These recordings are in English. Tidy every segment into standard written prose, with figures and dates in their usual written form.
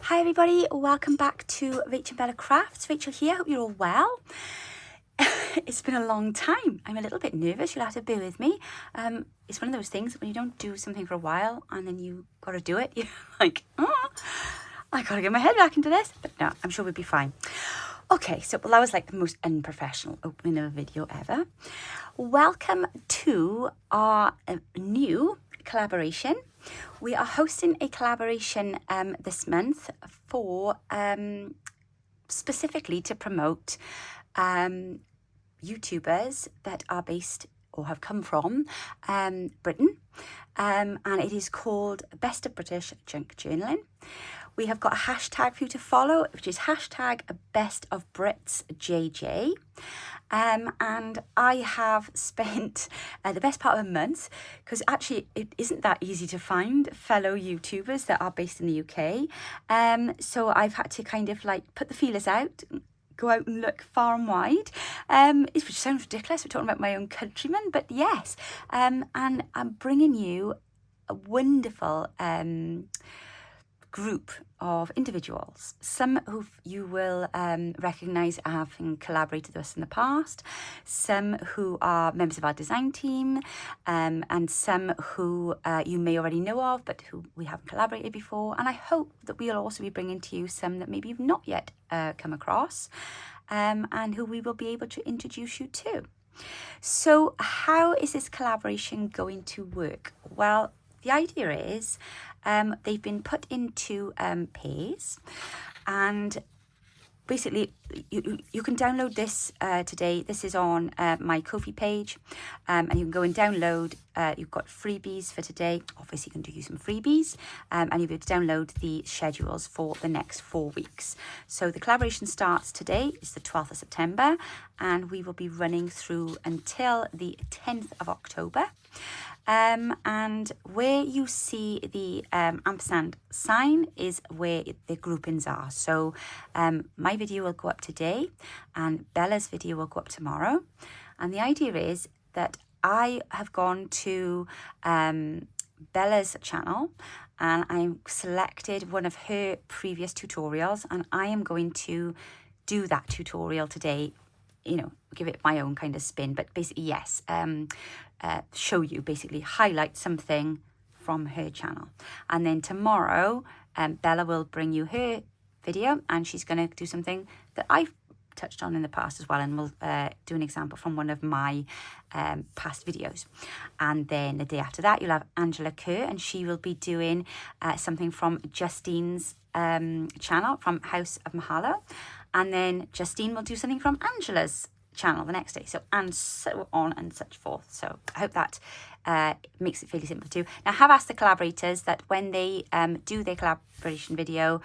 Hi everybody, welcome back to Rachel and Bella Crafts. Rachel here, hope you're all well. It's been a long time. I'm a little bit nervous, you'll have to bear with me. It's one of those things when you don't do something for a while and then you gotta do it, you're like, oh, I gotta get my head back into this. But no, I'm sure we'll be fine. Okay, so that was like the most unprofessional opening of a video ever. Welcome to our new collaboration. We are hosting a collaboration this month for specifically to promote YouTubers that are based or have come from Britain, and it is called Best of British Junk Journaling. We have got a hashtag for you to follow, which is hashtag Best of Brits JJ. And I have spent the best part of a month, because actually it isn't that easy to find fellow YouTubers that are based in the UK. So I've had to kind of like put the feelers out, go out and look far and wide, which sounds ridiculous, we're talking about my own countrymen, but yes. And I'm bringing you a wonderful group of individuals, some who you will recognise having collaborated with us in the past, some who are members of our design team, and some who you may already know of but who we haven't collaborated before. And I hope that we'll also be bringing to you some that maybe you've not yet come across, and who we will be able to introduce you to. So how is this collaboration going to work? Well, the idea is they've been put into pairs, and basically you can download this today. This is on my Ko-fi page, and you can go and download. You've got freebies for today. Obviously you can do some freebies, and you'll be able to download the schedules for the next 4 weeks. So the collaboration starts today. It's the 12th of September, and we will be running through until the 10th of October. And where you see the ampersand sign is where the groupings are. So my video will go up today and Bella's video will go up tomorrow. And the idea is that I have gone to Bella's channel and I selected one of her previous tutorials, and I am going to do that tutorial today, you know, give it my own kind of spin, but basically, yes, show you, basically highlight something from her channel. And then tomorrow, Bella will bring you her video, and she's going to do something that I've touched on in the past as well, and we'll do an example from one of my past videos. And then the day after that, you'll have Angela Kerr, and she will be doing something from Justine's channel from House of Mahalo. And then Justine will do something from Angela's channel the next day, so and so on and such forth. So I hope that makes it fairly simple too. Now I have asked the collaborators that when they do their collaboration video,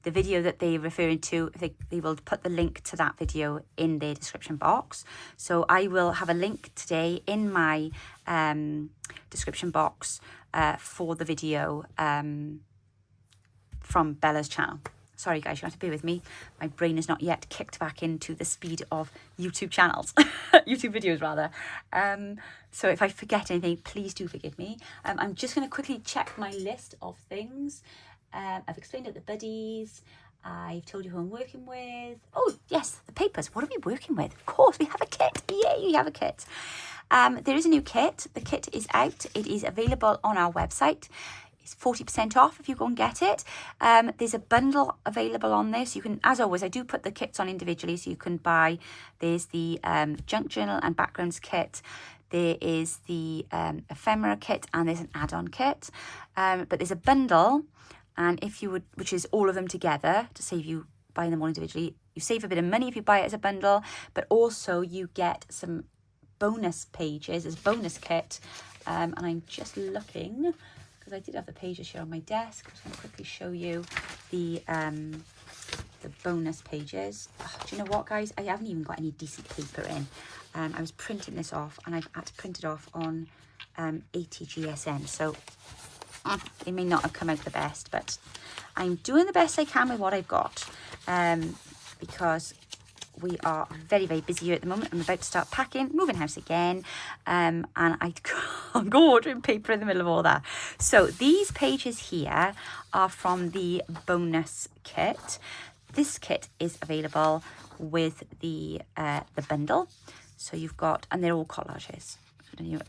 the video that they're referring to, they will put the link to that video in their description box. So I will have a link today in my description box for the video from Bella's channel. Sorry guys, you have to bear with me. My brain is not yet kicked back into the speed of YouTube channels, YouTube videos rather. So if I forget anything, please do forgive me. I'm just going to quickly check my list of things. I've explained it, the buddies. I've told you who I'm working with. Oh yes, the papers. What are we working with? Of course, we have a kit. Yay, we have a kit. There is a new kit. The kit is out. It is available on our website. It's 40% off if you go and get it. There's a bundle available on there, so you can, as always, I do put the kits on individually, so you can buy. There's the junk journal and backgrounds kit. There is the ephemera kit, and there's an add-on kit. But there's a bundle, and if you would, which is all of them together to save you buying them all individually. You save a bit of money if you buy it as a bundle, but also you get some bonus pages as bonus kit. And I'm just looking, because I did have the pages here on my desk. I'm just going to quickly show you the bonus pages. Oh, do you know what, guys? I haven't even got any decent paper in. I was printing this off, and I've had to print it off on 80 GSM. So it may not have come out the best, but I'm doing the best I can with what I've got, because we are very, very busy here at the moment. I'm about to start packing, moving house again, and I can't go ordering paper in the middle of all that. So these pages here are from the bonus kit. This kit is available with the bundle. So you've got, and they're all collages.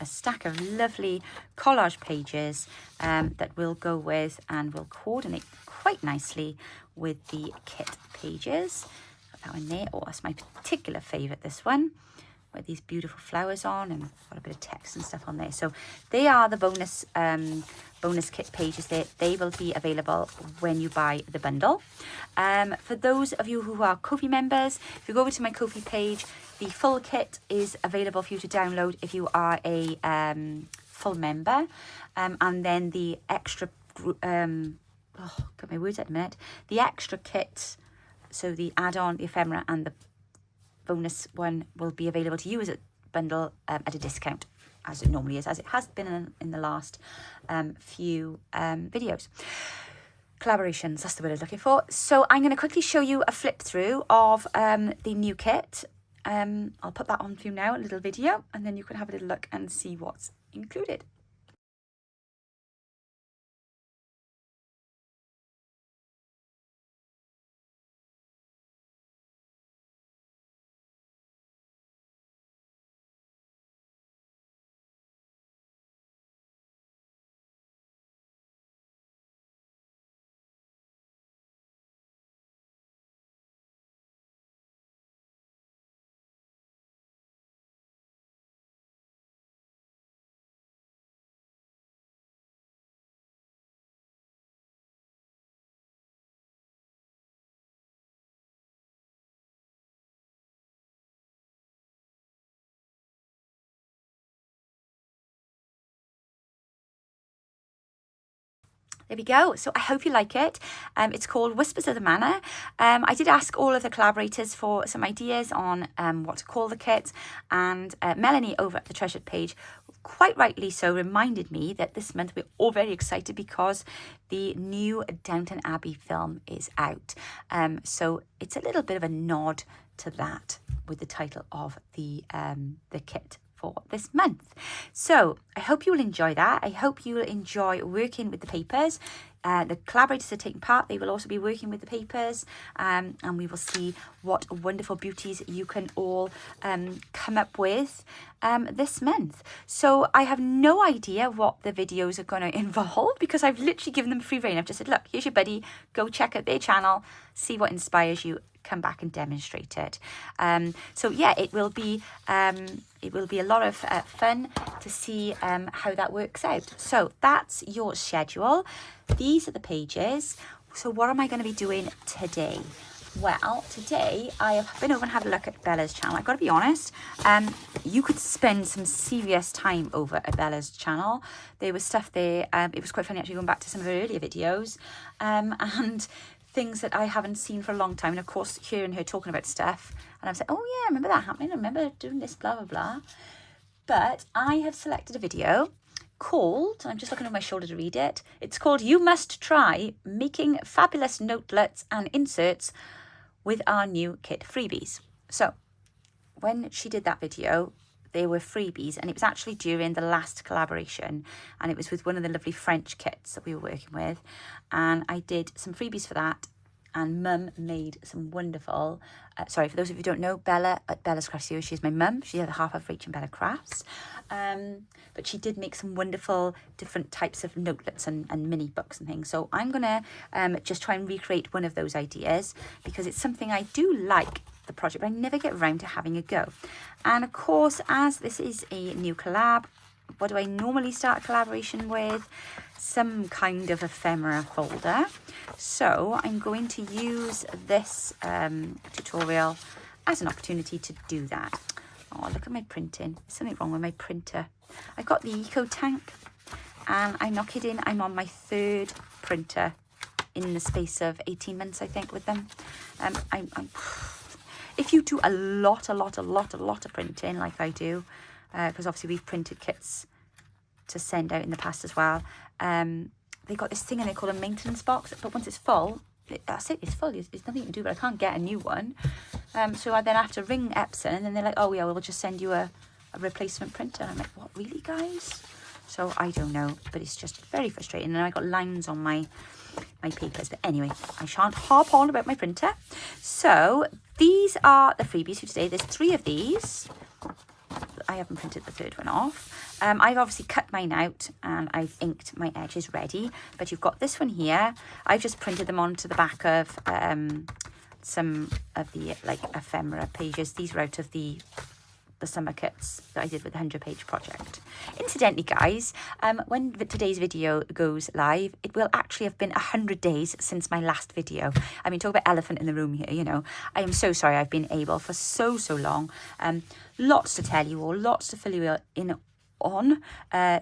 A stack of lovely collage pages that will go with and will coordinate quite nicely with the kit pages. Got that one there. Oh, that's my particular favourite, this one, with these beautiful flowers on and got a bit of text and stuff on there. So they are the bonus kit pages there. They will be available when you buy the bundle. For those of you who are Ko-fi members, if you go over to my Ko-fi page, the full kit is available for you to download if you are a full member. And then the extra, got my words at a minute. The extra kit, so the add-on, the ephemera and the bonus one will be available to you as a bundle at a discount, as it normally is, as it has been in the last few videos. Collaborations, that's the word I was looking for. So I'm going to quickly show you a flip through of the new kit. I'll put that on for you now, a little video, and then you can have a little look and see what's included. There we go. So I hope you like it. It's called Whispers of the Manor. I did ask all of the collaborators for some ideas on what to call the kit, and Melanie over at the Treasured page, quite rightly so, reminded me that this month we're all very excited because the new Downton Abbey film is out. So it's a little bit of a nod to that with the title of the kit for this month. So I hope you will enjoy that. I hope you will enjoy working with the papers. The collaborators are taking part. They will also be working with the papers, and we will see what wonderful beauties you can all come up with this month. So I have no idea what the videos are going to involve because I've literally given them free rein. I've just said, look, here's your buddy, go check out their channel, see what inspires you, come back and demonstrate it. So yeah, it will be a lot of fun to see how that works out. So that's your schedule. These are the pages. So what am I going to be doing today? Well, today I have been over and had a look at Bella's channel. I've got to be honest, you could spend some serious time over at Bella's channel. There was stuff there, it was quite funny actually going back to some of her earlier videos, and things that I haven't seen for a long time. And of course, hearing her talking about stuff, and I was like, oh yeah, I remember that happening. I remember doing this, blah, blah, blah. But I have selected a video called, I'm just looking over my shoulder to read it. It's called You Must Try Making Fabulous Notelets and Inserts with Our New Kit Freebies. So when she did that video, there were freebies, and it was actually during the last collaboration, and it was with one of the lovely French kits that we were working with, and I did some freebies for that, and Mum made some wonderful, sorry, for those of you who don't know, Bella at Bella's Crafts, she's my mum, she's the half of Rach and Bella Crafts, but she did make some wonderful different types of notelets and mini books and things. So I'm gonna just try and recreate one of those ideas, because it's something I do like the project, but I never get around to having a go. And of course, as this is a new collab, what do I normally start a collaboration with? Some kind of ephemera folder. So I'm going to use this tutorial as an opportunity to do that. Oh, look at my printing. There's something wrong with my printer. I've got the Eco Tank, and I'm not kidding, I'm on my 3rd printer in the space of 18 months, I think, with them. If you do a lot of printing like I do, because obviously we've printed kits to send out in the past as well, they got this thing and they call a maintenance box, but once it's full, that's it, it's full. There's nothing you can do, but I can't get a new one. So I then have to ring Epson, and then they're like, oh yeah, we'll just send you a replacement printer. And I'm like, what, really, guys? So I don't know, but it's just very frustrating. And I got lines on my papers. But anyway, I shan't harp on about my printer. So these are the freebies for today. There's 3 of these. I haven't printed the 3rd one off. I've obviously cut mine out and I've inked my edges ready. But you've got this one here. I've just printed them onto the back of some of the like ephemera pages. These were out of the summer kits that I did with the 100-page project. Incidentally, guys, when today's video goes live, it will actually have been 100 days since my last video. I mean, talk about elephant in the room here, you know. I am so sorry I've been able for so long. Lots to tell you all, lots to fill you in on.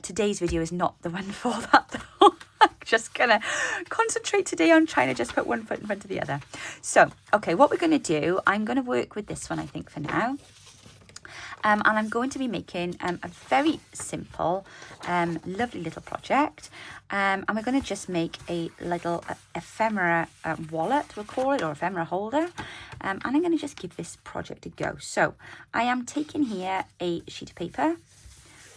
Today's video is not the one for that, though. I'm just gonna concentrate today on trying to just put one foot in front of the other. So, okay, what we're gonna do, I'm gonna work with this one, I think, for now. And I'm going to be making a very simple, lovely little project. And we're going to just make a little ephemera wallet, we'll call it, or ephemera holder. And I'm going to just give this project a go. So I am taking here a sheet of paper,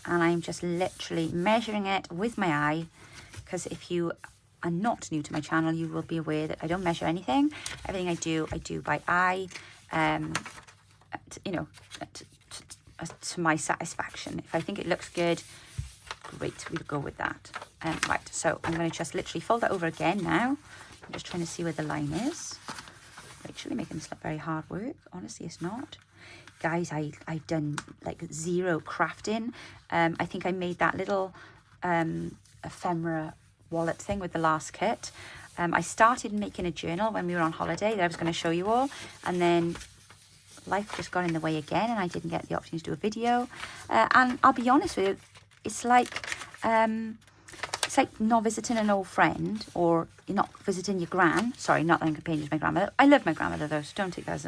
and I'm just literally measuring it with my eye. Because if you are not new to my channel, you will be aware that I don't measure anything. Everything I do by eye, you know, to my satisfaction. If I think it looks good, great, we'll go with that. Right, so I'm going to just literally fold that over again now. I'm just trying to see where the line is. Literally making this look very hard work. Honestly, it's not. Guys, I've done like 0 crafting. I think I made that little ephemera wallet thing with the last kit. I started making a journal when we were on holiday that I was going to show you all, and then life just got in the way again, and I didn't get the opportunity to do a video. And I'll be honest with you, it's like not visiting an old friend, or you're not visiting your gran. Sorry, not that I'm comparing to my grandmother. I love my grandmother though, so don't take that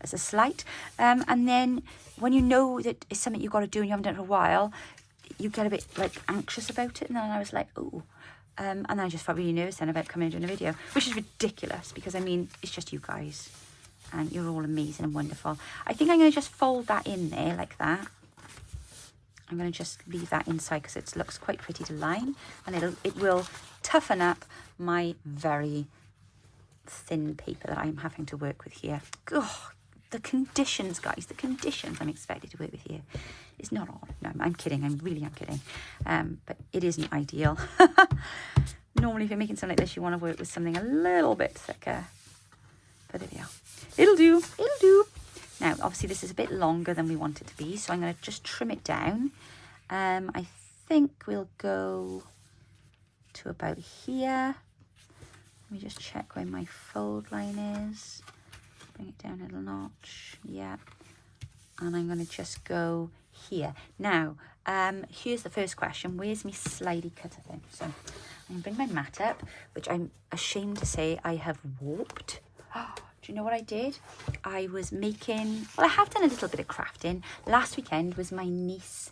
as a slight. And then when you know that it's something you've got to do and you haven't done it for a while, you get a bit like anxious about it. And then I was like, oh. And then I just felt really nervous then about coming and doing a video, which is ridiculous because I mean, it's just you guys. And you're all amazing and wonderful. I think I'm going to just fold that in there like that. I'm going to just leave that inside because it looks quite pretty to line. And it will toughen up my very thin paper that I'm having to work with here. Oh, the conditions, guys, the conditions I'm expected to work with here is not on. No, I'm kidding. I really am kidding. But it isn't ideal. Normally, if you're making something like this, you want to work with something a little bit thicker. But there we are. It'll do, it'll do. Now, obviously, this is a bit longer than we want it to be, so I'm going to just trim it down. I think we'll go to about here. Let me just check where my fold line is. Bring it down a little notch. Yeah. And I'm going to just go here. Now, here's the first question. Where's my slidey cutter thing? So I'm going to bring my mat up, which I'm ashamed to say I have warped. Do you know what I did? I was making, well, I have done a little bit of crafting. Last weekend was my niece,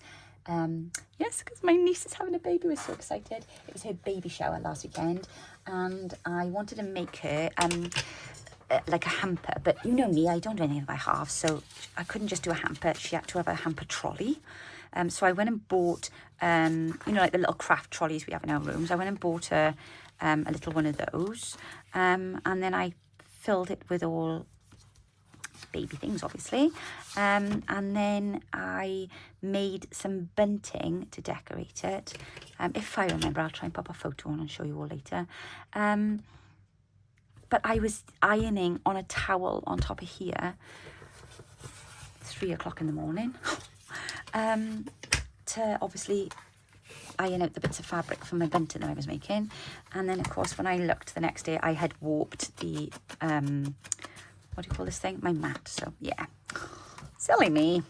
yes, because my niece is having a baby. We're so excited. It was her baby shower last weekend, and I wanted to make her like a hamper. But you know me, I don't do anything by half, so I couldn't just do a hamper. She had to have a hamper trolley. So I went and bought, you know, like the little craft trolleys we have in our rooms. I went and bought her a little one of those, and then I filled it with all baby things, obviously, and then I made some bunting to decorate it. If I remember, I'll try and pop a photo on and show you all later. But I was ironing on a towel on top of here 3 o'clock in the morning to obviously iron out the bits of fabric from my bunting that I was making. And then, of course, when I looked the next day, I had warped the, what do you call this thing? My mat. So, yeah. Silly me.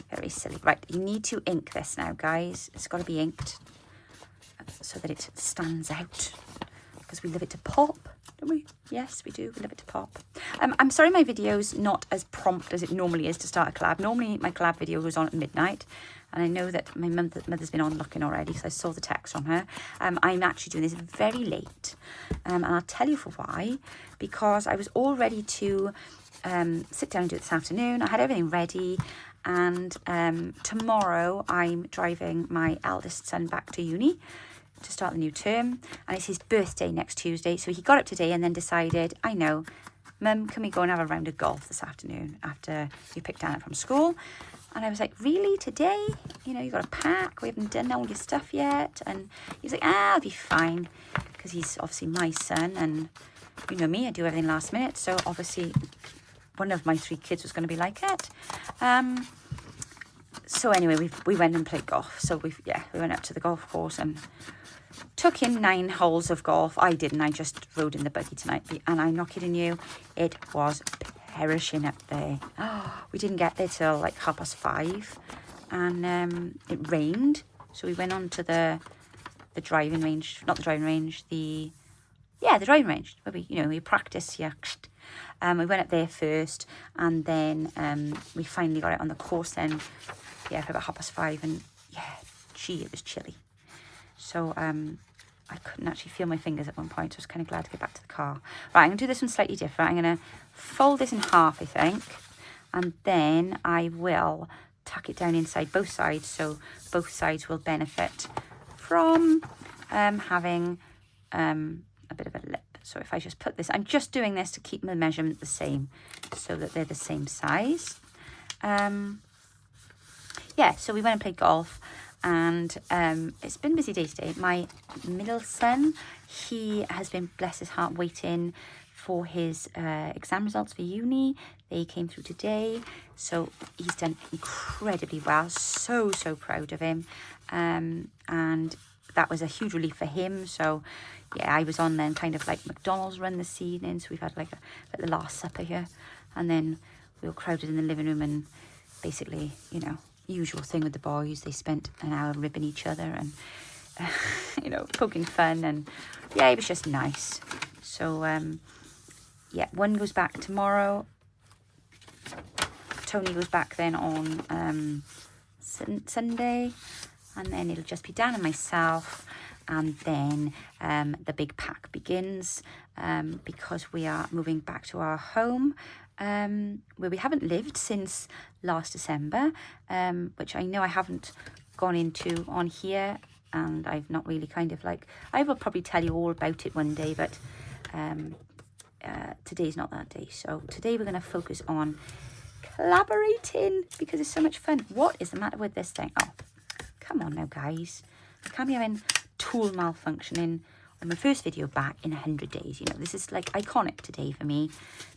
Very silly. Right, you need to ink this now, guys. It's got to be inked so that it stands out. Because we love it to pop, don't we? Yes, we do. We love it to pop. I'm sorry my video's not as prompt as it normally is to start a collab. Normally, my collab video goes on at midnight. And I know that my mother's been on looking already, because I saw the text from her. I'm actually doing this very late. And I'll tell you for why. Because I was all ready to sit down and do it this afternoon. I had everything ready, and tomorrow I'm driving my eldest son back to uni to start the new term, and it's his birthday next Tuesday. So he got up today and then decided, I know, Mum, can we go and have a round of golf this afternoon after you picked Dan up from school? And I was like, really, today? You know, you got to pack, we haven't done all your stuff yet. And he's like, I'll be fine, because he's obviously my son, and you know me, I do everything last minute. So obviously one of my 3 kids was going to be like it. So anyway, we went and played golf. So we went up to the golf course and took in 9 holes of golf. I didn't, I just rode in the buggy tonight, and I'm not kidding you, it was perishing up there. We didn't get there till like 5:30, and it rained. So we went on to the driving range, not the driving range, the driving range where we practice here. We went up there first, and then we finally got out on the course then, for about 5:30, and it was chilly. So I couldn't actually feel my fingers at one point, so I was kind of glad to get back to the car. Right, I'm going to do this one slightly different. I'm going to fold this in half, I think, and then I will tuck it down inside both sides, so both sides will benefit from having a bit of a lip. So if I just put this, I'm just doing this to keep my measurement the same, so that they're the same size. So we went and played golf, and it's been a busy day today. My middle son, he has been, bless his heart, waiting for his exam results for uni. They came through today, so he's done incredibly well. So proud of him, and that was a huge relief for him. So I was on then kind of like McDonald's run this evening, so we've had like the last supper here, and then we were crowded in the living room, and basically, usual thing with the boys, they spent an hour ribbing each other and poking fun, and it was just nice. So one goes back tomorrow, Tony goes back then on Sunday, and then it'll just be Dan and myself, and then the big pack begins, because we are moving back to our home, where we haven't lived since last December, which I know I haven't gone into on here, and I've not really I will probably tell you all about it one day, but today's not that day. So today we're going to focus on collaborating, because it's so much fun. What is the matter with this thing? Oh, come on now, guys. I can't be having tool malfunctioning on my first video back in 100 days. This is like iconic today for me.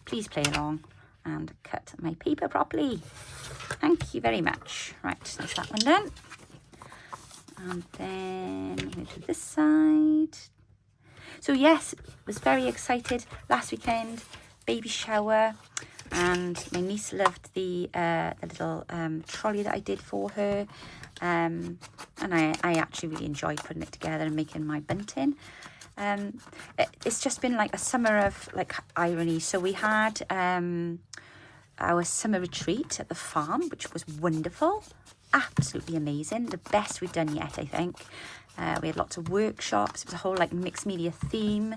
Please play along and cut my paper properly. Thank you very much. Right, that's that one done. And then I'm going to this side. So yes, was very excited last weekend, baby shower, and my niece loved the little trolley that I did for her, and I actually really enjoyed putting it together and making my bunting. It's just been like a summer of irony. So we had our summer retreat at the farm, which was wonderful, absolutely amazing, the best we've done yet, I think. We had lots of workshops. It was a whole mixed media theme.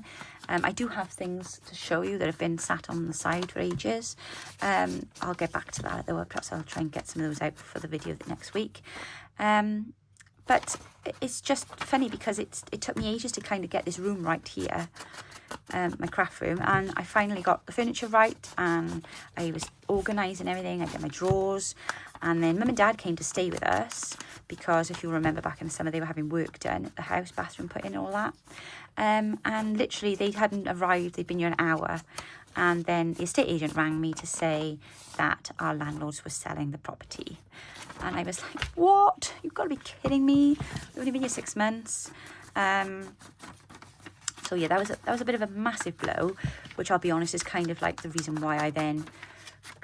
I do have things to show you that have been sat on the side for ages. I'll get back to that, though. Perhaps I'll try and get some of those out for the video next week. But it's just funny because it took me ages to kind of get this room right here, my craft room, and I finally got the furniture right, and I was organising everything. I did my drawers, and then Mum and Dad came to stay with us because, if you remember, back in the summer they were having work done at the house, bathroom put in and all that, and literally they hadn't arrived. They'd been here an hour, and then the estate agent rang me to say that our landlords were selling the property. And I was like, what? You've got to be kidding me. We've only been here 6 months. So yeah, that was a bit of a massive blow, which I'll be honest is kind of like the reason why I then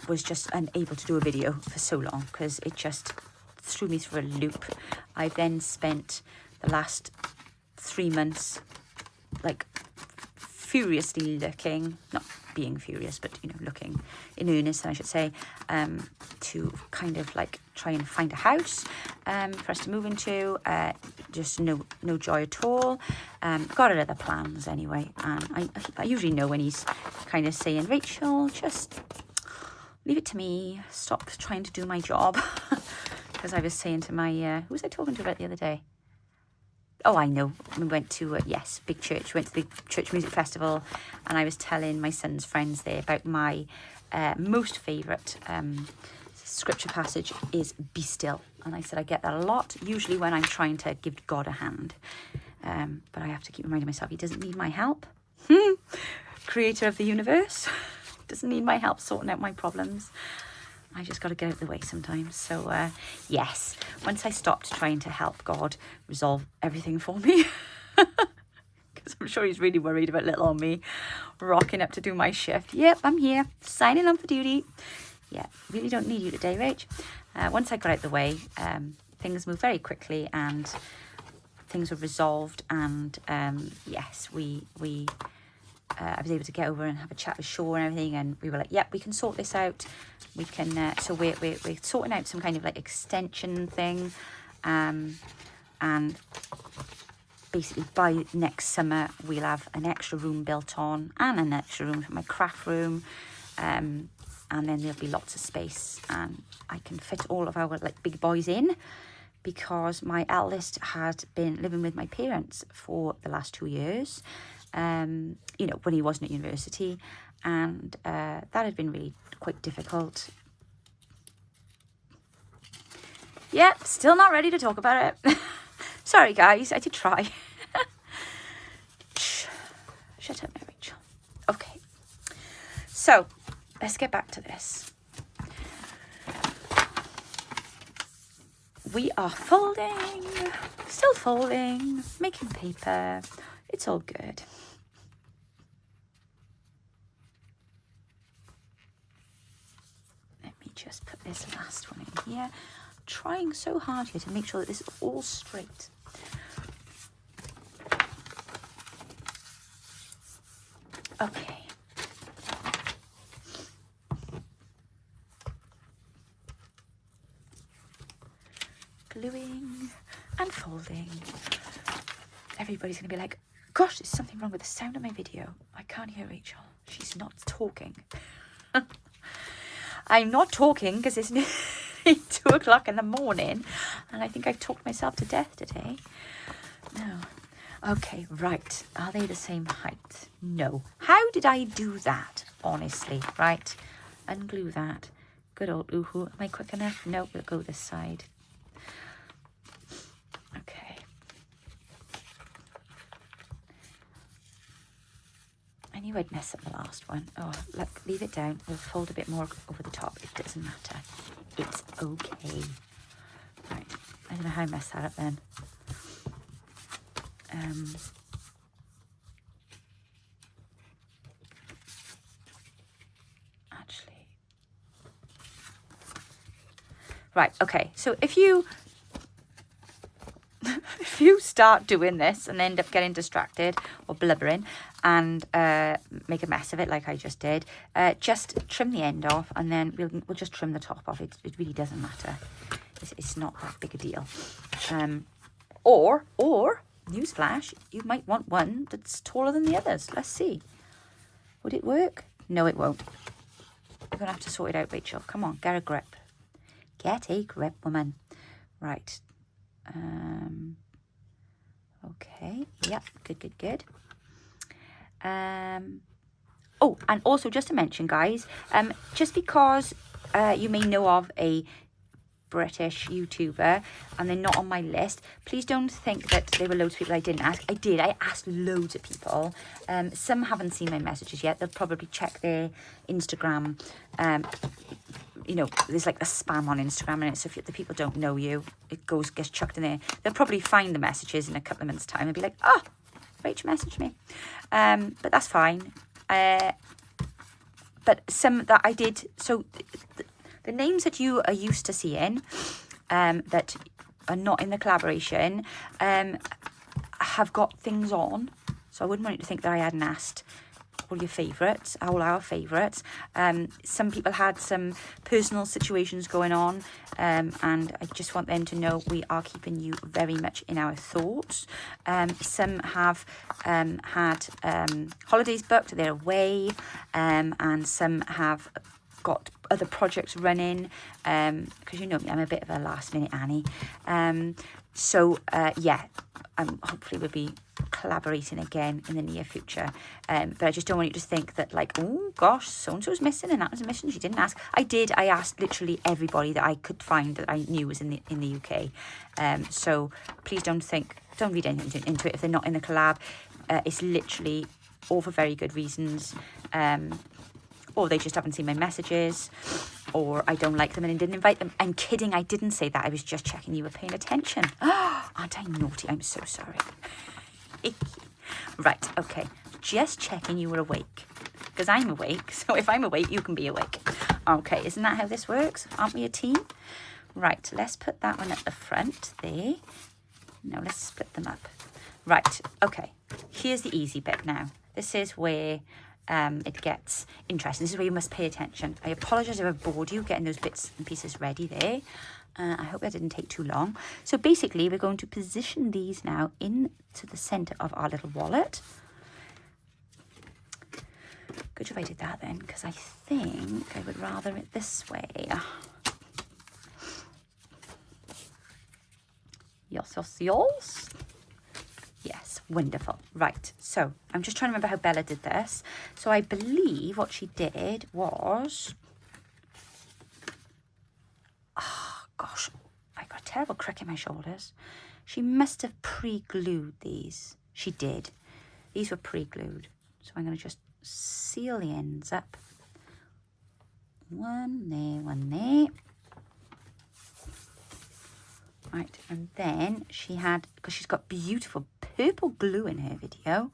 was just unable to do a video for so long, because it just threw me through a loop. I then spent the last 3 months furiously looking, not being furious, but looking in earnest, I should say, to kind of try and find a house for us to move into. Just no joy at all. Got other plans anyway, and I usually know when he's kind of saying, Rachel, just leave it to me. Stop trying to do my job. Because I was saying to my, who was I talking to about the other day? Oh, I know. We went to, yes, big church. Went to the church music festival. And I was telling my son's friends there about my most favourite scripture passage is be still. And I said I get that a lot, usually when I'm trying to give God a hand. But I have to keep reminding myself he doesn't need my help. Creator of the universe doesn't need my help sorting out my problems. I just got to get out of the way sometimes. So yes, once I stopped trying to help God resolve everything for me, because I'm sure he's really worried about little old me rocking up to do my shift. Yep, I'm here, signing on for duty. Yeah, really don't need you today, Rach. Once I got out of the way, things moved very quickly and things were resolved. And yes, I was able to get over and have a chat with Shaw and everything, and we were like, yep, we can sort this out. We can, so we're sorting out some kind of like extension thing, and basically by next summer we'll have an extra room built on and an extra room for my craft room, and then there'll be lots of space, and I can fit all of our like big boys in, because my eldest had been living with my parents for the last 2 years, you know, when he wasn't at university, and that had been really quite difficult. Yeah, still not ready to talk about it. Sorry guys, I did try. Shut up now, Rachel. Okay, so let's get back to this. We are folding, still folding, making paper. It's all good. Let me just put this last one in here. I'm trying so hard here to make sure that this is all straight. Okay. Gluing and folding. Everybody's going to be like, gosh, there's something wrong with the sound of my video. I can't hear Rachel. She's not talking. I'm not talking because it's nearly 2 o'clock in the morning, and I think I've talked myself to death today. No. Okay, right. Are they the same height? No. How did I do that? Honestly, right? Unglue that. Good old oohoo. Am I quick enough? No, we'll go this side. Okay. I knew I'd mess up the last one. Oh, look, leave it down. We'll fold a bit more over the top. It doesn't matter. It's okay. Right. I don't know how I messed that up then. Actually. Right, okay. So if you start doing this and end up getting distracted or blubbering and make a mess of it like I just did, just trim the end off, and then we'll just trim the top off. It really doesn't matter. It's not that big a deal. Or newsflash, you might want one that's taller than the others. Let's see. Would it work? No, it won't. We're gonna have to sort it out, Rachel. Come on, get a grip. Get a grip, woman. Right. Okay, yep, good. Oh, and also just to mention, guys, just because you may know of a British YouTuber and they're not on my list, please don't think that there were loads of people I didn't ask. I asked loads of people. Some haven't seen my messages yet. They'll probably check their Instagram. You know, there's like a spam on Instagram, and so if the people don't know you, it gets chucked in there. They'll probably find the messages in a couple of minutes' time and be like, oh, Rach messaged me. But that's fine. But some that I did, so the names that you are used to seeing, that are not in the collaboration, have got things on. So I wouldn't want you to think that I hadn't asked all your favourites, all our favourites. Some people had some personal situations going on, and I just want them to know we are keeping you very much in our thoughts. Some have had holidays booked, they're away, and some have got other projects running, because you know me, I'm a bit of a last minute Annie. Yeah, hopefully we'll be collaborating again in the near future. But I just don't want you to think that like, oh gosh, so-and-so's missing and that was missing, she didn't ask. I asked literally everybody that I could find that I knew was in the UK. So please don't read anything into it if they're not in the collab. It's literally all for very good reasons. Or they just haven't seen my messages, or I don't like them and I didn't invite them. I'm kidding, I didn't say that. I was just checking you were paying attention. Aren't I naughty? I'm so sorry. Right, okay. Just checking you were awake. Because I'm awake, so if I'm awake, you can be awake. Okay, isn't that how this works? Aren't we a team? Right, let's put that one at the front there. Now let's split them up. Right, okay. Here's the easy bit now. This is where it gets interesting. This is where you must pay attention. I apologise if I bored you getting those bits and pieces ready there. I hope that didn't take too long. So basically, we're going to position these now into the centre of our little wallet. Good job I did that then, because I think I would rather it this way. Yes. Yes, wonderful. Right, so I'm just trying to remember how Bella did this. So I believe what she did was... Oh, gosh, I got a terrible crick in my shoulders. She must have pre-glued these. She did. These were pre-glued. So I'm going to just seal the ends up. One there. Right, and then she had, because she's got beautiful purple glue in her video,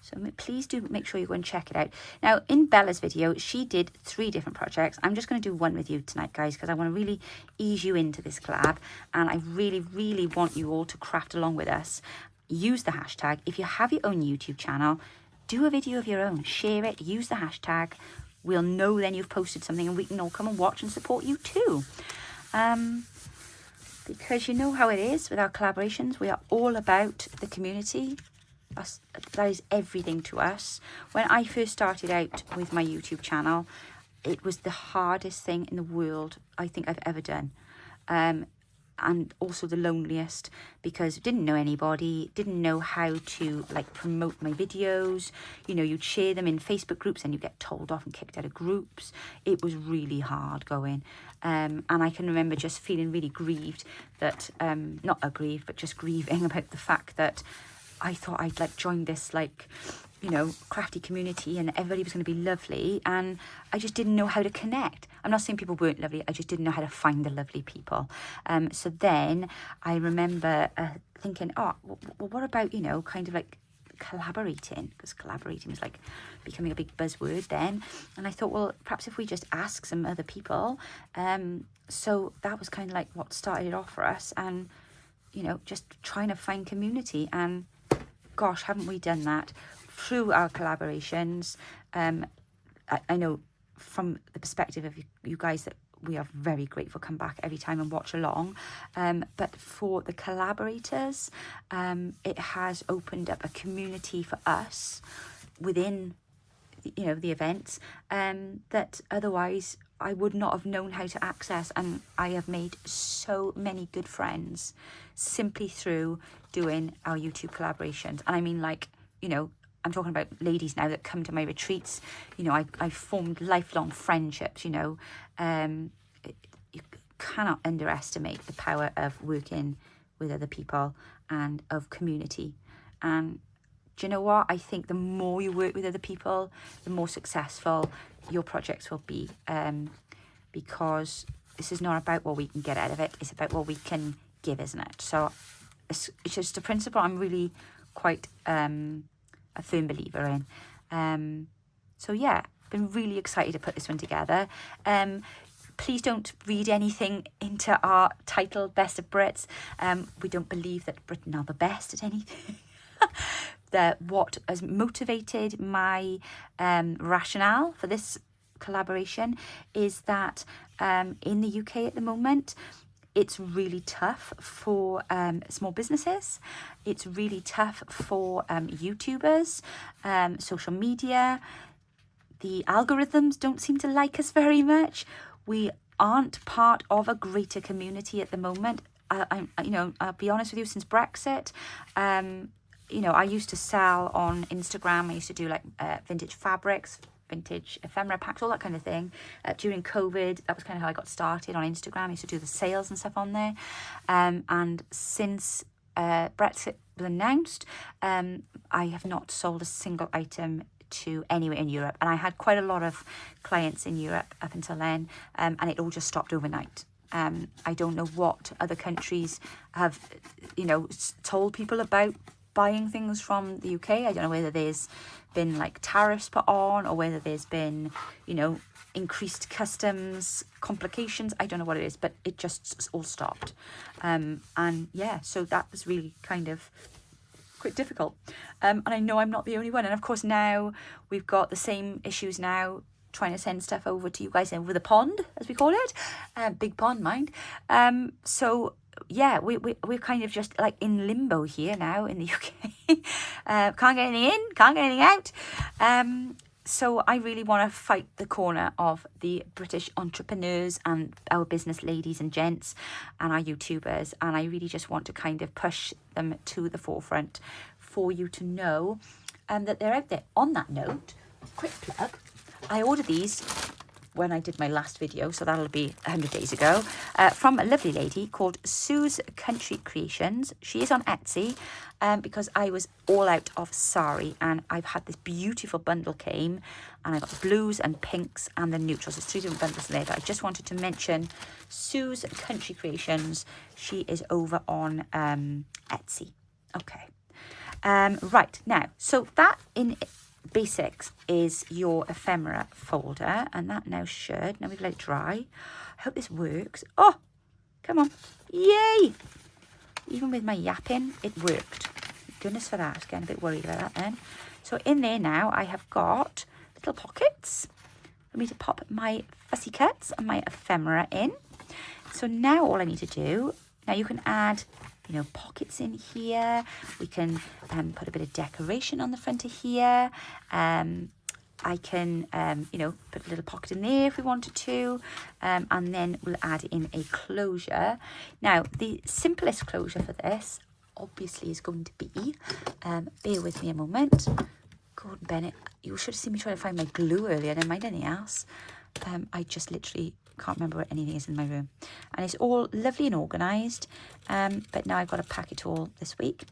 so please do make sure you go and check it out. Now, in Bella's video, she did 3 different projects. I'm just going to do one with you tonight, guys, because I want to really ease you into this collab, and I really, really want you all to craft along with us. Use the hashtag. If you have your own YouTube channel, do a video of your own. Share it. Use the hashtag. We'll know then you've posted something, and we can all come and watch and support you too. Because you know how it is with our collaborations. We are all about the community. That is everything to us. When I first started out with my YouTube channel, it was the hardest thing in the world I think I've ever done. And also the loneliest, because didn't know anybody, didn't know how to like promote my videos. You know, you'd share them in Facebook groups and you get told off and kicked out of groups. It was really hard going. And I can remember just feeling really grieved that, not aggrieved, but just grieving about the fact that I thought I'd like joined this like, you know, crafty community and everybody was going to be lovely, and I just didn't know how to connect. I'm not saying people weren't lovely, I just didn't know how to find the lovely people. So then I remember thinking, oh, well, what about, you know, kind of like collaborating, because collaborating was like becoming a big buzzword then. And I thought, well, perhaps if we just ask some other people. So that was kind of like what started it off for us, and, you know, just trying to find community. And gosh, haven't we done that through our collaborations. I know from the perspective of you guys that we are very grateful, come back every time and watch along. But for the collaborators, it has opened up a community for us within, you know, the events, that otherwise I would not have known how to access. And I have made so many good friends simply through doing our YouTube collaborations. And I mean, like, you know, I'm talking about ladies now that come to my retreats. You know, I formed lifelong friendships, you know. You cannot underestimate the power of working with other people and of community. And do you know what? I think the more you work with other people, the more successful your projects will be. Because this is not about what we can get out of it. It's about what we can give, isn't it? So it's just a principle I'm really quite... a firm believer in. So yeah, been really excited to put this one together. Please don't read anything into our title, Best of Brits. We don't believe that Britain are the best at anything. What has motivated my rationale for this collaboration is that in the UK at the moment, it's really tough for small businesses. It's really tough for YouTubers, social media. the algorithms don't seem to like us very much. We aren't part of a greater community at the moment. I'll be honest with you, since Brexit, I used to sell on Instagram. I used to do like vintage fabrics, vintage ephemera packs, all that kind of thing. During COVID, that was kind of how I got started on Instagram. I used to do the sales and stuff on there. And since Brexit was announced, I have not sold a single item to anywhere in Europe. And I had quite a lot of clients in Europe up until then, and it all just stopped overnight. I don't know what other countries have, told people about buying things from the UK. I don't know whether there's been like tariffs put on, or whether there's been, increased customs complications. I don't know what it is, but it just all stopped. And yeah, so that was really kind of quite difficult. And I know I'm not the only one. And of course now we've got the same issues now, trying to send stuff over to you guys over the pond, as we call it. Big pond, mind. So yeah, we're kind of just like in limbo here now in the UK. Can't get anything in, can't get anything out. So I really want to fight the corner of the British entrepreneurs and our business ladies and gents and our YouTubers. And I really just want to kind of push them to the forefront for you to know that they're out there. On that note, quick plug. I ordered these when I did my last video, so that'll be 100 days ago, from a lovely lady called Sue's Country Creations. She is on Etsy because I was all out of sari, and I've had this beautiful bundle came, and I got the blues and pinks and the neutrals. There's 3 different bundles there, but I just wanted to mention Sue's Country Creations. She is over on Etsy. Okay. Right, now, so that in basics is your ephemera folder, and that now we've let it dry. I hope this works. Oh, come on. Yay! Even with my yapping, it worked. Goodness for that. I was getting a bit worried about that then. So in there now, I have got little pockets for me to pop my fussy cuts and my ephemera in. So now all I need to do, now you can add pockets in here. We can put a bit of decoration on the front of here. I can, put a little pocket in there if we wanted to. And then we'll add in a closure. Now, the simplest closure for this, obviously, is going to be, bear with me a moment. Gordon Bennett, you should have seen me trying to find my glue earlier, never mind anything else. I just literally can't remember where anything is in my room, and it's all lovely and organised, but now I've got to pack it all this week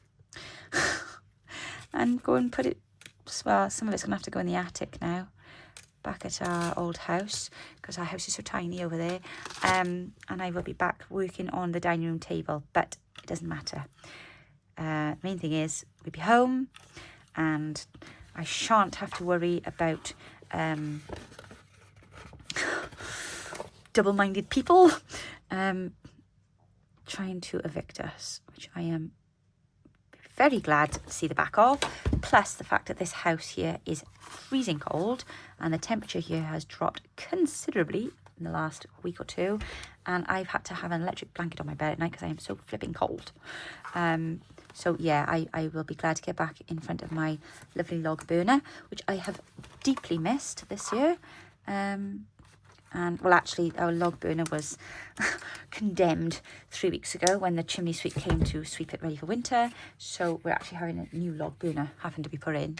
and go and put it, well, some of it's gonna have to go in the attic now, back at our old house, because our house is so tiny over there, and I will be back working on the dining room table, but it doesn't matter. The main thing is we'll be home, and I shan't have to worry about double-minded people trying to evict us, which I am very glad to see the back of. Plus the fact that this house here is freezing cold, and the temperature here has dropped considerably in the last week or two, and I've had to have an electric blanket on my bed at night because I am so flipping cold. So yeah, I will be glad to get back in front of my lovely log burner, which I have deeply missed this year. And, well, actually, our log burner was condemned 3 weeks ago when the chimney sweep came to sweep it ready for winter. So we're actually having a new log burner having to be put in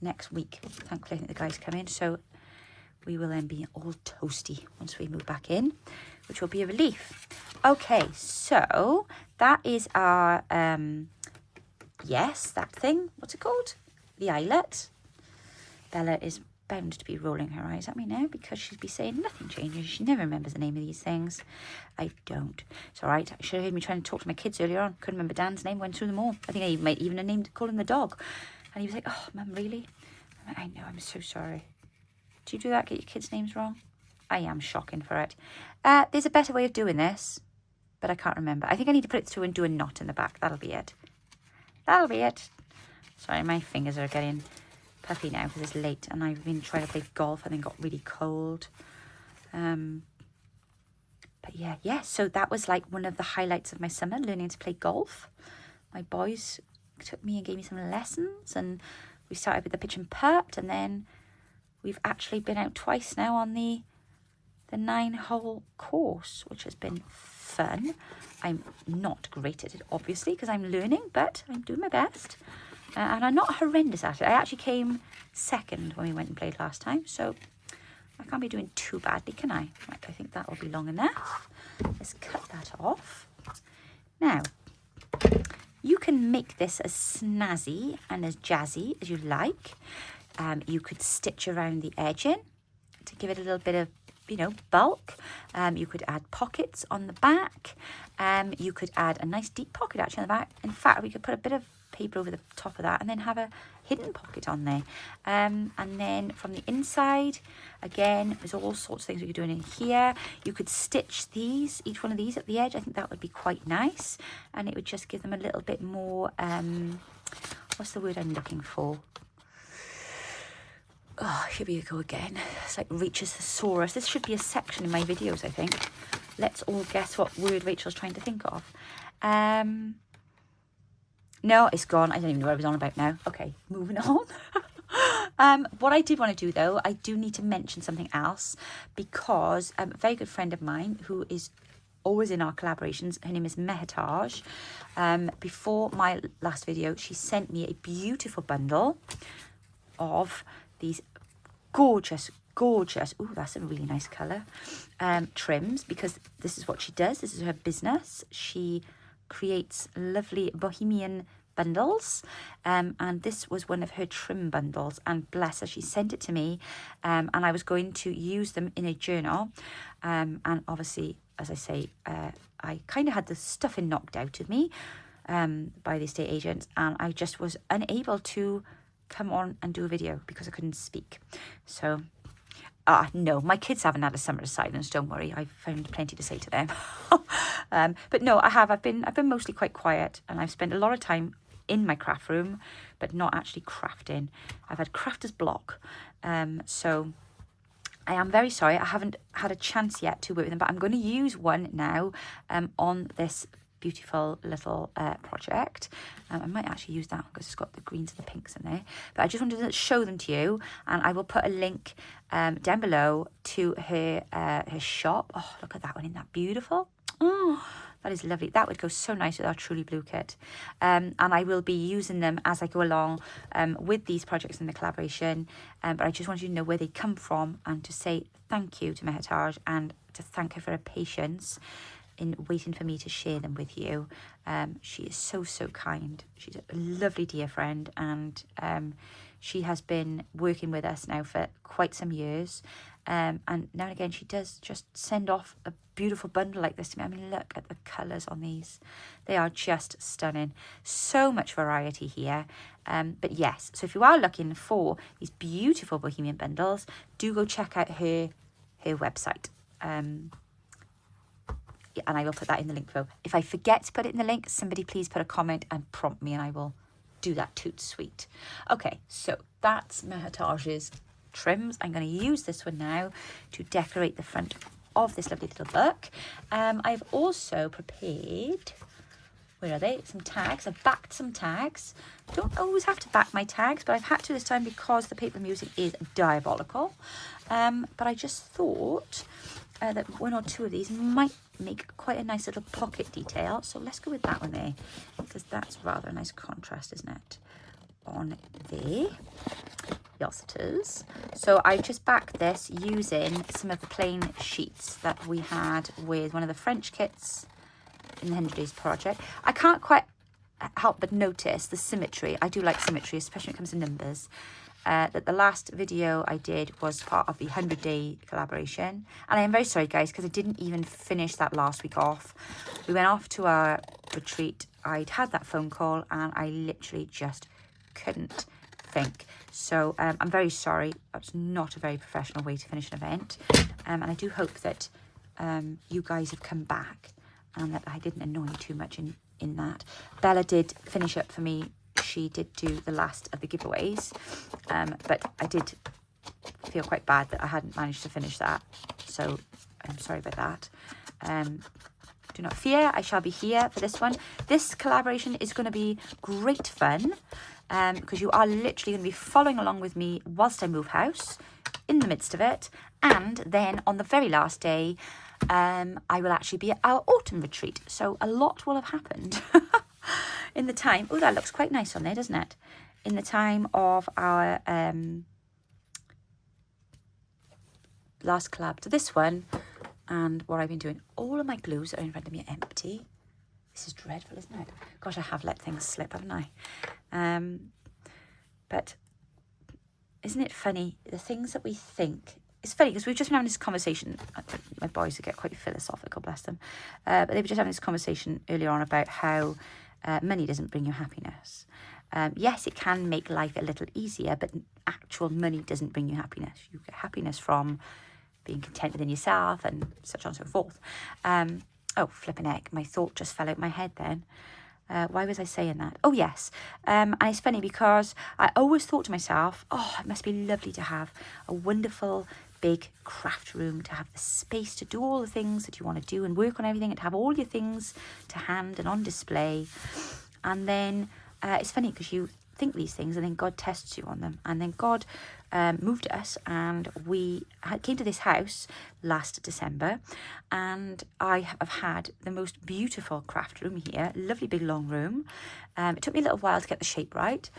next week. Thankfully, I think the guys come in. So we will then be all toasty once we move back in, which will be a relief. Okay, so that is our, yes, that thing. What's it called? The eyelet. Bella is bound to be rolling her eyes at me now because she'd be saying nothing changes. She never remembers the name of these things. I don't. It's all right. I should have heard me trying to talk to my kids earlier on. Couldn't remember Dan's name. Went through them all. I think I might even have named, call him the dog. And he was like, "Oh, Mum, really?" I'm like, "I know. I'm so sorry." Do you do that? Get your kids' names wrong? I am shocking for it. There's a better way of doing this, but I can't remember. I think I need to put it through and do a knot in the back. That'll be it. That'll be it. Sorry, my fingers are getting puffy now because it's late and I've been trying to play golf and then got really cold. But yeah, so that was like one of the highlights of my summer, learning to play golf. My boys took me and gave me some lessons, and we started with the pitch and putt, and then we've actually been out twice now on the 9-hole course, which has been fun. I'm not great at it, obviously, because I'm learning, but I'm doing my best. And I'm not horrendous at it. I actually came second when we went and played last time, so I can't be doing too badly, can I? Right, I think that will be long enough. Let's cut that off. Now, you can make this as snazzy and as jazzy as you like. You could stitch around the edging to give it a little bit of, you know, bulk. You could add pockets on the back. You could add a nice deep pocket actually on the back. In fact, we could put a bit of paper over the top of that and then have a hidden pocket on there. And then from the inside, again, there's all sorts of things we could do in here. You could stitch these, each one of these at the edge. I think that would be quite nice. And it would just give them a little bit more, what's the word I'm looking for? Oh, here we go again. It's like Rachel's thesaurus. This should be a section in my videos, I think. Let's all guess what word Rachel's trying to think of. No, it's gone. I don't even know what I was on about now. Okay, moving on. What I did want to do, though, I do need to mention something else because a very good friend of mine who is always in our collaborations, her name is Mehataj. Before my last video, she sent me a beautiful bundle of these gorgeous, ooh, that's a really nice colour, trims, because this is what she does. This is her business. She creates lovely bohemian bundles, and this was one of her trim bundles, and bless her, she sent it to me, and I was going to use them in a journal, and obviously, as I say, I kind of had the stuffing knocked out of me by the estate agents, and I just was unable to come on and do a video because I couldn't speak. So no, my kids haven't had a summer of silence, don't worry. I've found plenty to say to them. But no, I've been mostly quite quiet, and I've spent a lot of time in my craft room, but not actually crafting. I've had crafter's block. So I am very sorry. I haven't had a chance yet to work with them, but I'm going to use one now on this beautiful little project. I might actually use that because it's got the greens and the pinks in there, but I just wanted to show them to you, and I will put a link down below to her shop. Oh, look at that one, isn't that beautiful? Oh, that is lovely. That would go so nice with our Truly Blue kit, and I will be using them as I go along with these projects in the collaboration, but I just wanted you to know where they come from and to say thank you to Mehataj and to thank her for her patience in waiting for me to share them with you. She is so kind. She's a lovely dear friend, and she has been working with us now for quite some years, and now and again she does just send off a beautiful bundle like this to me. I mean, look at the colours on these. They are just stunning. So much variety here. But yes, so if you are looking for these beautiful bohemian bundles, do go check out her website. And I will put that in the link below. If I forget to put it in the link, somebody please put a comment and prompt me, and I will do that toot sweet. Okay, so that's Mehataj's trims. I'm going to use this one now to decorate the front of this lovely little book. I've also prepared, where are they? Some tags. I've backed some tags. Don't always have to back my tags, but I've had to this time because the paper I'm using is diabolical. But I just thought that one or two of these might make quite a nice little pocket detail. So let's go with that one there, because that's rather a nice contrast, isn't it? On there. Yes, it is. So I just backed this using some of the plain sheets that we had with one of the French kits in the 100 Days project. I can't quite help but notice the symmetry. I do like symmetry, especially when it comes to numbers. That the last video I did was part of the 100-day collaboration, and I am very sorry guys because I didn't even finish that last week off. We went off to our retreat. I'd had that phone call and I literally just couldn't think. So I'm very sorry. That's not a very professional way to finish an event, and I do hope that you guys have come back and that I didn't annoy you too much in that. Bella did finish up for me. She did do the last of the giveaways, but I did feel quite bad that I hadn't managed to finish that, so I'm sorry about that. Do not fear, I shall be here for this one. This collaboration is going to be great fun, because you are literally going to be following along with me whilst I move house. in the midst of it. And then on the very last day, I will actually be at our autumn retreat. So a lot will have happened in the time. Oh, that looks quite nice on there, doesn't it? In the time of our last collab to this one, and what I've been doing. All of my glues that are in front of me are empty. This is dreadful, isn't it? Gosh, I have let things slip, haven't I? But isn't it funny? The things that we think... It's funny because we've just been having this conversation. My boys get quite philosophical, bless them. But they were just having this conversation earlier on about how money doesn't bring you happiness. Yes, it can make life a little easier, but actual money doesn't bring you happiness. You get happiness from being content within yourself and such on and so forth. Oh, flipping heck, my thought just fell out my head then. Why was I saying that? Oh, yes. And it's funny because I always thought to myself, oh, it must be lovely to have a wonderful big craft room, to have the space to do all the things that you want to do and work on everything, and to have all your things to hand and on display. And then it's funny because you think these things and then God tests you on them. And then God moved us, and we came to this house last December, and I have had the most beautiful craft room here, lovely big long room. It took me a little while to get the shape right,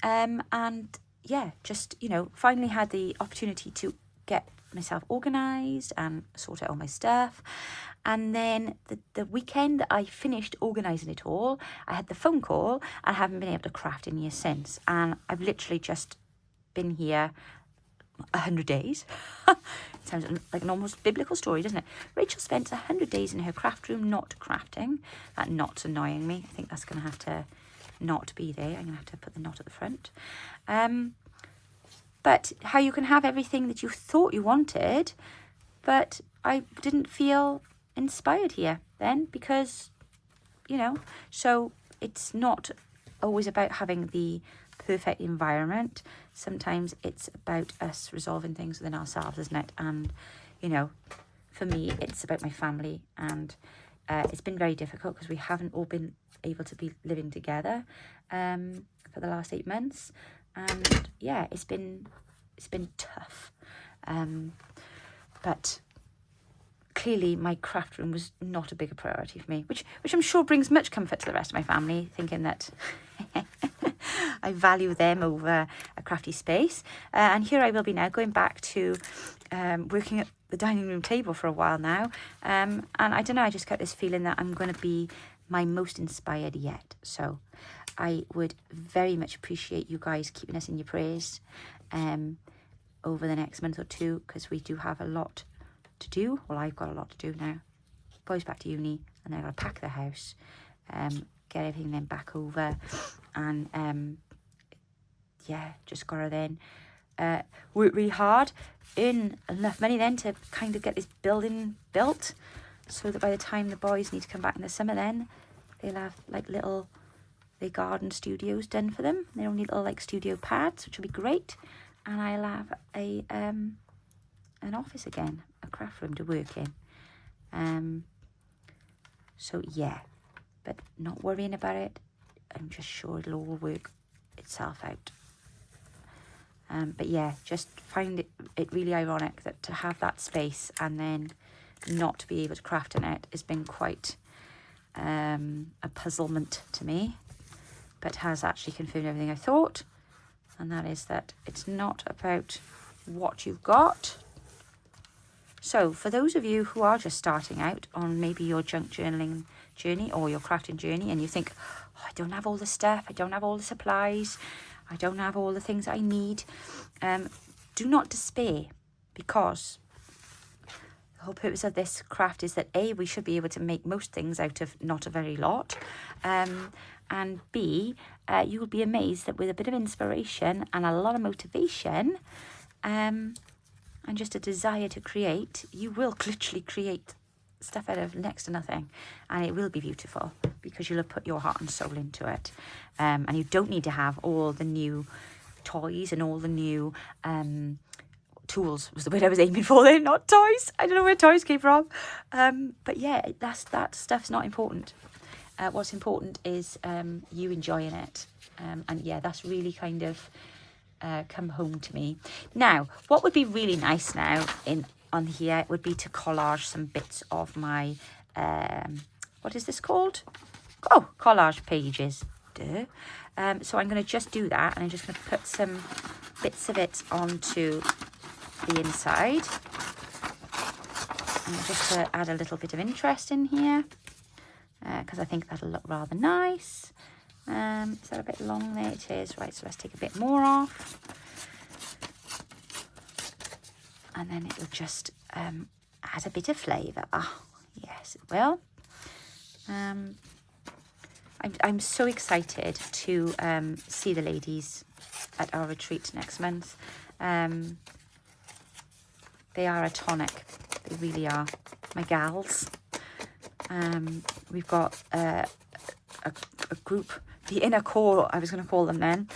and yeah, just, you know, finally had the opportunity to get myself organised and sort out all my stuff. And then the weekend that I finished organising it all, I had the phone call, and I haven't been able to craft in years since. And I've literally just been here 100 days. It sounds like an almost biblical story, doesn't it? Rachel spent 100 days in her craft room not crafting. That knot's annoying me. I think that's going to have to not be there. I'm going to have to put the knot at the front. But how you can have everything that you thought you wanted, but I didn't feel inspired here then, because, you know, so it's not always about having the perfect environment. Sometimes it's about us resolving things within ourselves, isn't it? And, you know, for me, it's about my family, and it's been very difficult because we haven't all been able to be living together for the last 8 months. And yeah, it's been tough, but clearly my craft room was not a bigger priority for me, which I'm sure brings much comfort to the rest of my family, thinking that I value them over a crafty space. And here I will be now, going back to working at the dining room table for a while now, and I don't know, I just got this feeling that I'm going to be my most inspired yet. So I would very much appreciate you guys keeping us in your prayers over the next month or two, because we do have a lot to do. Well, I've got a lot to do now. Boys back to uni, and then I've got to pack the house, get everything then back over, and yeah, just got to then work really hard, earn enough money then to kind of get this building built, so that by the time the boys need to come back in the summer, then they'll have like little... the garden studios done for them, their own little like studio pads, which will be great. And I'll have a an office again, a craft room to work in. So yeah, but not worrying about it. I'm just sure it'll all work itself out. But yeah, just find it really ironic that to have that space and then not to be able to craft in it has been quite a puzzlement to me, but has actually confirmed everything I thought, and that is that it's not about what you've got. So for those of you who are just starting out on maybe your junk journaling journey or your crafting journey, and you think, oh, I don't have all the stuff, I don't have all the supplies, I don't have all the things I need, do not despair, because the whole purpose of this craft is that A, we should be able to make most things out of not a very lot, and B, you will be amazed that with a bit of inspiration and a lot of motivation, and just a desire to create, you will literally create stuff out of next to nothing, and it will be beautiful because you'll have put your heart and soul into it. And you don't need to have all the new toys and all the new tools was the word I was aiming for there, not toys. I don't know where toys came from, but yeah, that stuff's not important. What's important is you enjoying it, and yeah, that's really kind of come home to me. Now, what would be really nice now on here would be to collage some bits of my, what is this called? Oh, collage pages. Duh. So I'm going to just do that, and I'm just going to put some bits of it onto the inside. And just to add a little bit of interest in here, because I think that'll look rather nice. Is that a bit long there? It is. Right, so let's take a bit more off. And then it will just add a bit of flavour. Oh, yes, it will. I'm so excited to see the ladies at our retreat next month. They are a tonic. They really are. My gals. We've got a group, the inner core, I was going to call them then.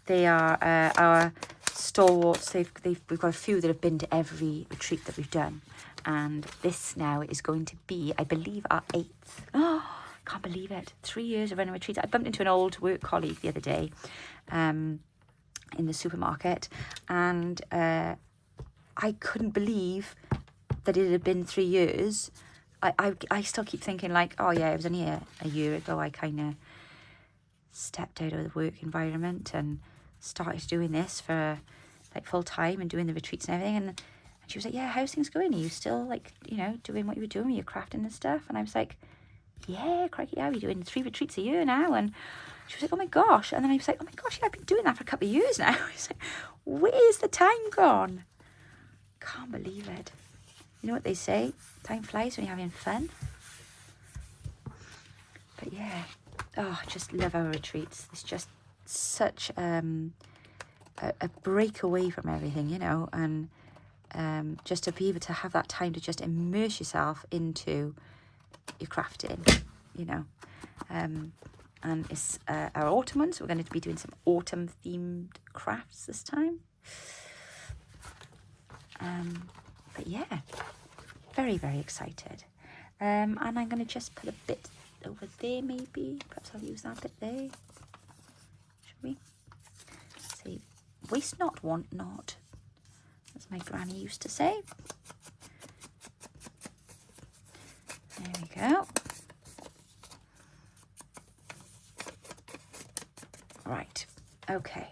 They are our stalwarts. We've got a few that have been to every retreat that we've done. And this now is going to be, I believe, our 8th. Oh, can't believe it. 3 years of running retreats. I bumped into an old work colleague the other day in the supermarket. And I couldn't believe that it had been 3 years. I still keep thinking like, oh yeah, it was only a year ago I kind of stepped out of the work environment and started doing this for like full time and doing the retreats and everything. And she was like, yeah, how's things going? Are you still like, you know, doing what you were doing? Were you crafting and stuff? And I was like, yeah, crikey, yeah, we're doing 3 retreats a year now. And she was like, oh my gosh. And then I was like, oh my gosh, yeah, I've been doing that for a couple of years now. I was like, where's the time gone? Can't believe it. You know what they say? Time flies when you're having fun. But yeah, oh, just love our retreats. It's just such a break away from everything, you know, and just to be able to have that time to just immerse yourself into your crafting, you know. And it's our autumn one, so we're going to be doing some autumn themed crafts this time. But yeah, very, very excited. And I'm going to just put a bit over there maybe. Perhaps I'll use that bit there. Shall we? See, waste not, want not. As my granny used to say. There we go. Right, okay.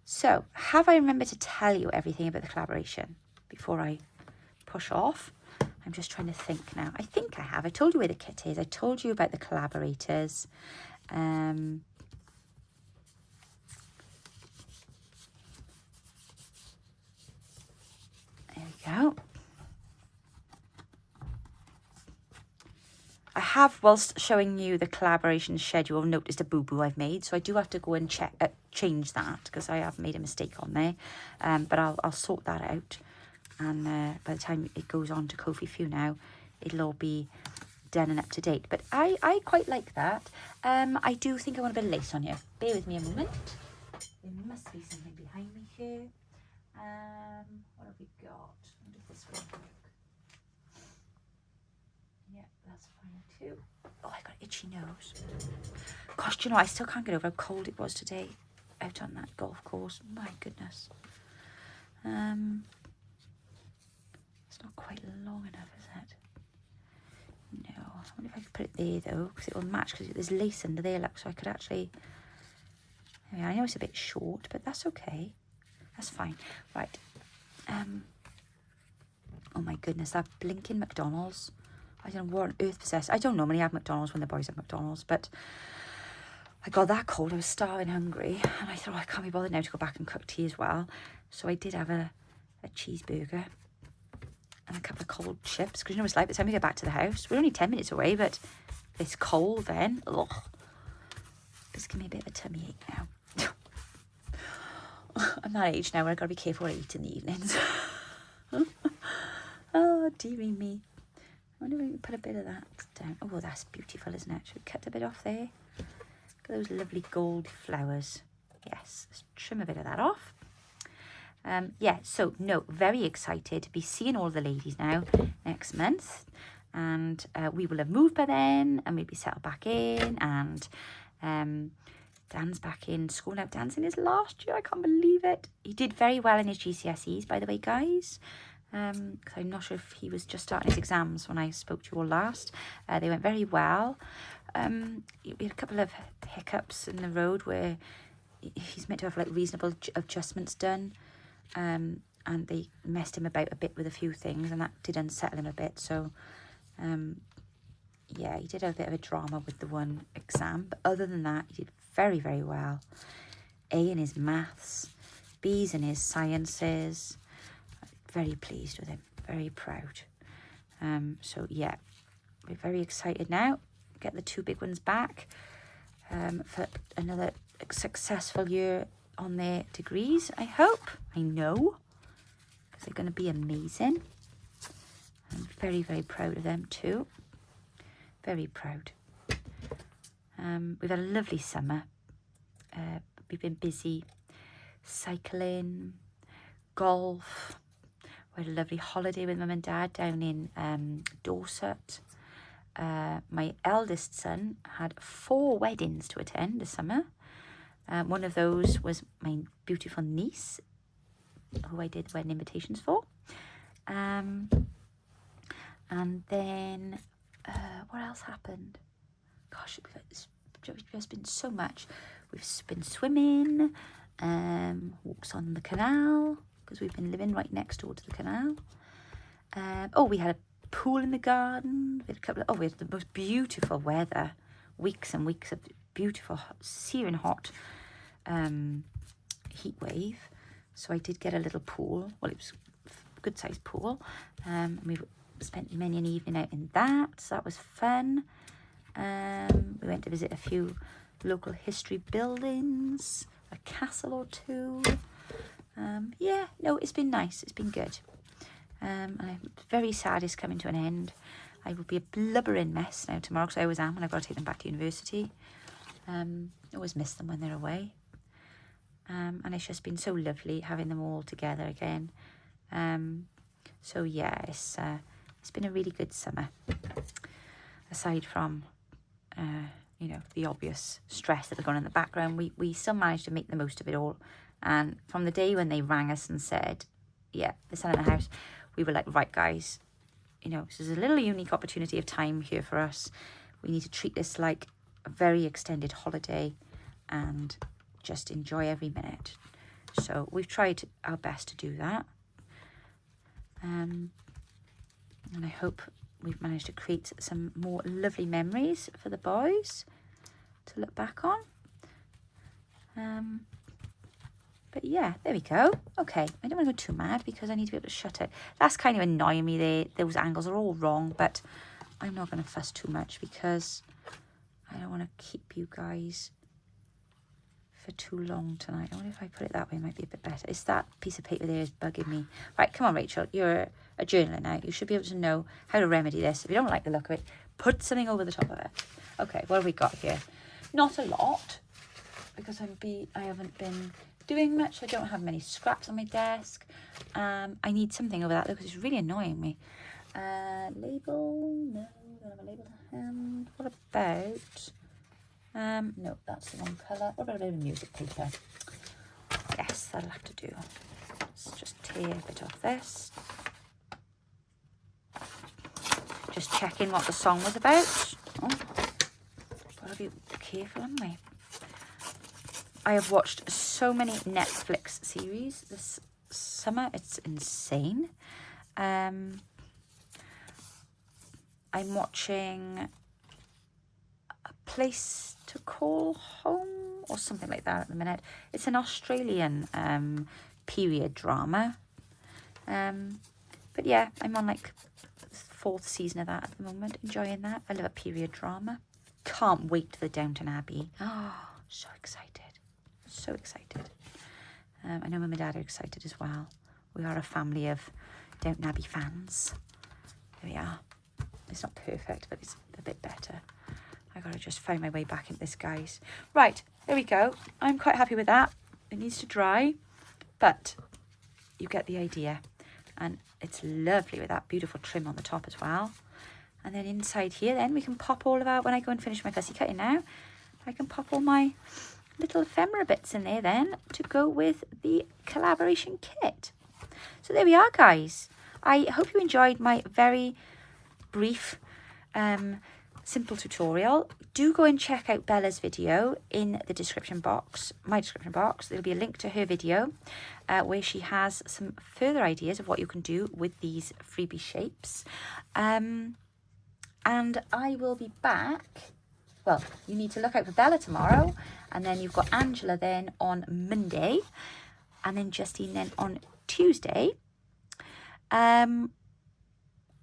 So, have I remembered to tell you everything about the collaboration before I push off? I'm just trying to think now. I think I have. I told you where the kit is. I told you about the collaborators. There we go. I have, whilst showing you the collaboration schedule, noticed a boo-boo I've made. So I do have to go and change that because I have made a mistake on there. But I'll sort that out. And by the time it goes on to Ko-fi Few now, it'll all be done and up to date. But I quite like that. I do think I want a bit of lace on here. Bear with me a moment. There must be something behind me here. What have we got? What does this one look? Yeah, that's fine too. Oh, I got an itchy nose. Gosh, do you know, I still can't get over how cold it was today out on that golf course. My goodness. It's not quite long enough, is it? No. I wonder if I could put it there though, because it will match, because there's lace under there, look, so I could actually... I know it's a bit short, but that's okay. That's fine. Right. Oh my goodness, that blinking McDonald's. I don't know what on earth possessed. I don't normally have McDonald's when the boys have McDonald's, but I got that cold. I was starving hungry, and I thought, oh, I can't be bothered now to go back and cook tea as well. So I did have a cheeseburger and a couple of cold chips, because you know it's like, by the time we get back to the house, we're only 10 minutes away, but it's cold then. Ugh. It's giving me a bit of a tummy ache now. I'm that age now where I've got to be careful what I eat in the evenings. Oh, dearie me. I wonder if we can put a bit of that down. Oh, that's beautiful, isn't it? Should we cut a bit off there? Look at those lovely gold flowers. Yes, let's trim a bit of that off. Yeah, so, no, very excited to be seeing all the ladies now next month. And we will have moved by then, and we'll be settled back in. And Dan's back in school now. Dan's in his last year. I can't believe it. He did very well in his GCSEs, by the way, guys. 'Cause I'm not sure if he was just starting his exams when I spoke to you all last. They went very well. We had a couple of hiccups in the road where he's meant to have like reasonable adjustments done. And they messed him about a bit with a few things, and that did unsettle him a bit. So, yeah, he did have a bit of a drama with the one exam. But other than that, he did very, very well. A in his maths, B's in his sciences. Very pleased with him, very proud. So yeah, we're very excited now. Get the 2 big ones back for another successful year on their degrees, I hope. I know, because they're going to be amazing. I'm very, very proud of them too. Very proud. We've had a lovely summer. We've been busy cycling, golf. We had a lovely holiday with Mum and Dad down in Dorset. My eldest son had 4 weddings to attend this summer. One of those was my beautiful niece, who I did wedding invitations for. And then, what else happened? Gosh, it's just been so much. We've been swimming, walks on the canal, because we've been living right next door to the canal. We had a pool in the garden. We had we had the most beautiful weather. Weeks and weeks of beautiful, searing hot heat wave. So I did get a little pool. Well, it was a good sized pool. We spent many an evening out in that. So that was fun. We went to visit a few local history buildings, a castle or 2. Yeah, no, it's been nice. It's been good. I'm very sad it's coming to an end. I will be a blubbering mess now tomorrow, because I always am when I've got to take them back to university. I always miss them when they're away. And it's just been so lovely having them all together again. So yeah, it's been a really good summer. Aside from, the obvious stress that was going on in the background, we still managed to make the most of it all. And from the day when they rang us and said, yeah, they're selling a house, we were like, right, guys, this is a little unique opportunity of time here for us. We need to treat this like a very extended holiday and just enjoy every minute. So we've tried our best to do that. And I hope we've managed to create some more lovely memories for the boys to look back on. But yeah, there we go. Okay, I don't want to go too mad because I need to be able to shut it. That's kind of annoying me there. Those angles are all wrong, but I'm not going to fuss too much because I don't want to keep you guys for too long tonight. I wonder if I put it that way, it might be a bit better. It's that piece of paper there is bugging me. Right, come on, Rachel. You're a journaler now. You should be able to know how to remedy this. If you don't like the look of it, put something over the top of it. Okay, what have we got here? Not a lot, because I haven't been doing much. I don't have many scraps on my desk. I need something over that though, because it's really annoying me. Label? No, I don't have a label to hand. What about... no, that's the wrong colour. What about a bit of music paper? Yes, that'll have to do. Let's just tear a bit off this. Just checking what the song was about. Oh, gotta be careful, haven't we? I have watched so many Netflix series this summer. It's insane. I'm watching A Place to Call Home or something like that at the minute. It's an Australian period drama. But yeah, I'm on like the 4th season of that at the moment, enjoying that. I love a period drama. Can't wait for the Downton Abbey. Oh, so excited. So excited. I know Mum and Dad are excited as well. We are a family of Downton Abbey fans. There we are. It's not perfect, but it's a bit better. I gotta just find my way back into this, guys. Right, there we go. I'm quite happy with that. It needs to dry, but you get the idea. And it's lovely with that beautiful trim on the top as well. And then inside here, then we can pop all of our, when I go and finish my fussy cutting now, I can pop all my little ephemera bits in there then to go with the collaboration kit. So there we are, guys. I hope you enjoyed my very brief simple tutorial. Do go and check out Bella's video in the description box, my description box. There'll be a link to her video where she has some further ideas of what you can do with these freebie shapes. And I will be back. Well, you need to look out for Bella tomorrow, and then you've got Angela then on Monday, and then Justine then on Tuesday.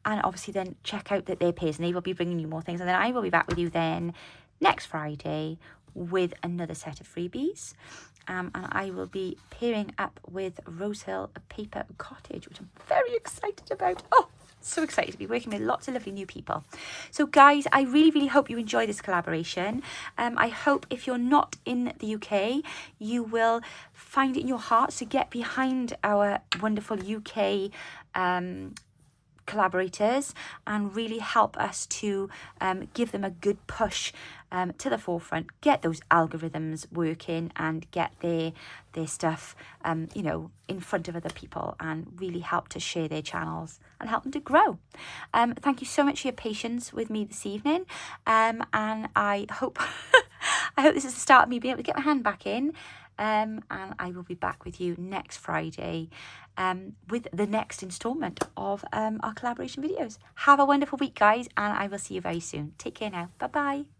And obviously then check out their page, and they will be bringing you more things. And then I will be back with you then next Friday with another set of freebies. And I will be pairing up with Rosehill Paper Cottage, which I'm very excited about. Oh, so excited to be working with lots of lovely new people. So guys, I really, really hope you enjoy this collaboration. I hope if you're not in the UK, you will find it in your hearts to get behind our wonderful UK collaborators and really help us to give them a good push to the forefront, get those algorithms working and get their stuff you know, in front of other people, and really help to share their channels and help them to grow. Thank you so much for your patience with me this evening, and I hope I hope this is the start of me being able to get my hand back in. And I will be back with you next Friday with the next instalment of our collaboration videos. Have a wonderful week, guys, and I will see you very soon. Take care now. Bye-bye.